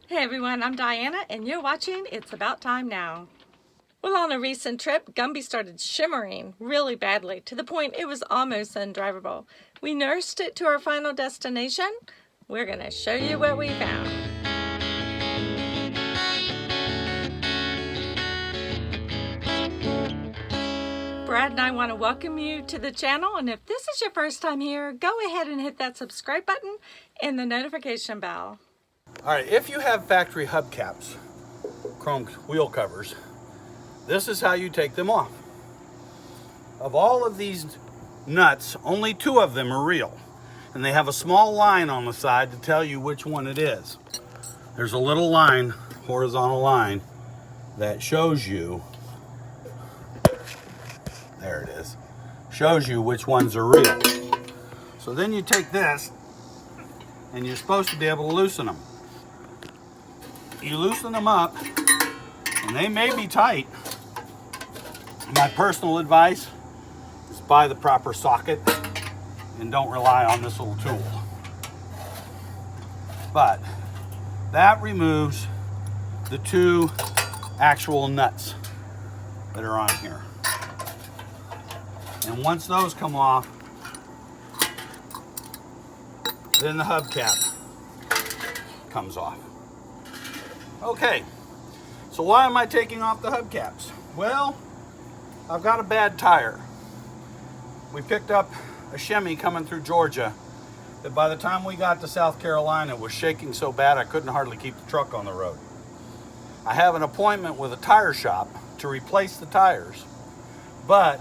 Hey everyone, I'm Diana and you're watching It's About Time Now. Well, on a recent trip, Gumby started shimmering really badly to the point it was almost undrivable. We nursed it to our final destination. We're going to show you what we found. Brad and I want to welcome you to the channel, and if this is your first time here, go ahead and hit that subscribe button and the notification bell. All right, if you have factory hubcaps, chrome wheel covers, this is how you take them off. Of all of these nuts, only 2 of them are real, and they have a small line on the side to tell you which one it is. There's a little line, horizontal line, that shows you, there it is, shows you which ones are real. So then you take this, and you're supposed to be able to loosen them. You loosen them up, and they may be tight. My personal advice is buy the proper socket and don't rely on this little tool. But that removes the 2 actual nuts that are on here. And once those come off, then the hubcap comes off. Okay, so why am I taking off the hubcaps? Well, I've got a bad tire. We picked up a SHIMMY coming through Georgia that by the time we got to South Carolina it was shaking so bad I couldn't hardly keep the truck on the road. I have an appointment with a tire shop to replace the tires, but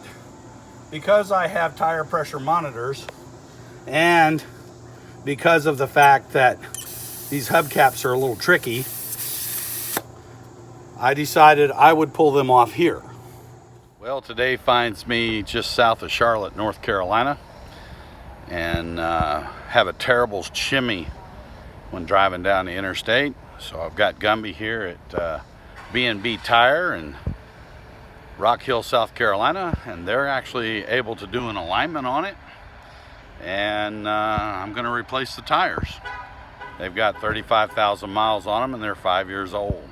because I have tire pressure monitors and because of the fact that these hubcaps are a little tricky, I decided I would pull them off here. Well, today finds me just south of Charlotte, North Carolina, and have a terrible shimmy when driving down the interstate. So I've got Gumby here at B&B Tire in Rock Hill, South Carolina, and they're actually able to do an alignment on it, and I'm going to replace the tires. They've got 35,000 miles on them and they're 5 years old.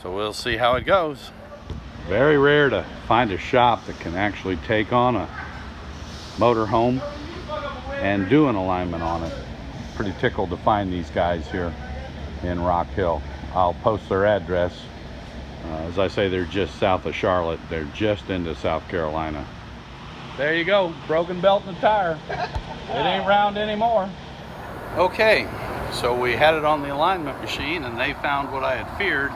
So we'll see how it goes. Very rare to find a shop that can actually take on a motorhome and do an alignment on it. Pretty tickled to find these guys here in Rock Hill. I'll post their address. As I say, they're just south of Charlotte. They're just into South Carolina. There you go, broken belt in the tire. It ain't round anymore. Okay, so we had it on the alignment machine and they found what I had feared.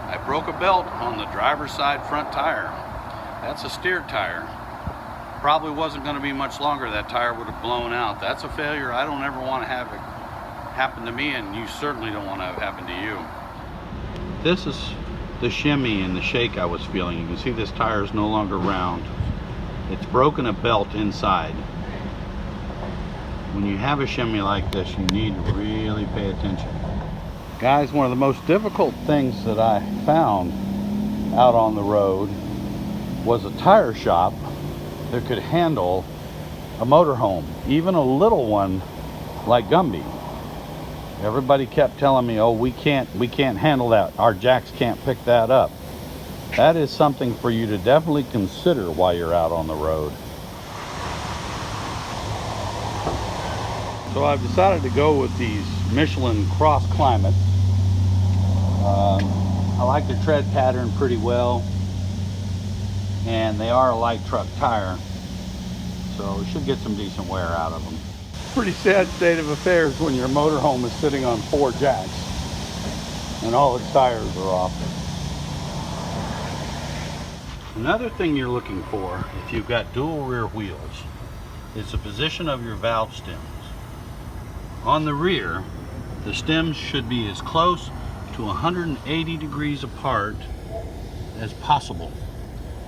I broke a belt on the driver's side front tire. That's a steer tire. Probably wasn't going to be much longer. That tire would have blown out. That's a failure I don't ever want to have it happen to me, and you certainly don't want to have it happen to you. This is the shimmy and the shake I was feeling. You can see this tire is no longer round. It's broken a belt inside. When you have a shimmy like this, you need to really pay attention. Guys, one of the most difficult things that I found out on the road was a tire shop that could handle a motorhome, even a little one like Gumby. Everybody kept telling me, oh, we can't handle that. Our jacks can't pick that up. That is something for you to definitely consider while you're out on the road. So I've decided to go with these Michelin Cross Climate. I like the tread pattern pretty well, and they are a light truck tire, so we should get some decent wear out of them. Pretty sad state of affairs when your motorhome is sitting on 4 jacks and all its tires are off. Another thing you're looking for if you've got dual rear wheels is the position of your valve stems. On the rear, the stems should be as close to 180 degrees apart as possible.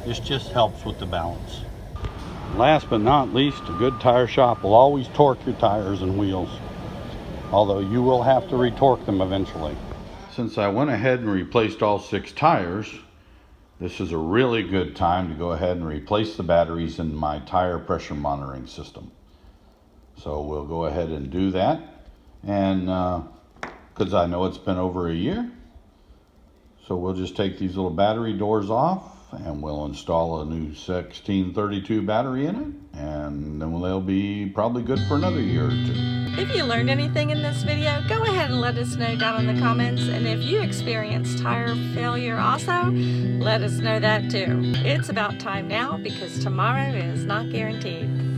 This just helps with the balance. Last but not least, a good tire shop will always torque your tires and wheels, although you will have to retorque them eventually. Since I went ahead and replaced all 6 tires, this is a really good time to go ahead and replace the batteries in my tire pressure monitoring system. So we'll go ahead and do that, and because I know it's been over a year. So we'll just take these little battery doors off and we'll install a new 1632 battery in it, and then they'll be probably good for another year or two. If you learned anything in this video, go ahead and let us know down in the comments, and if you experienced tire failure also, let us know that too. It's about time now because tomorrow is not guaranteed.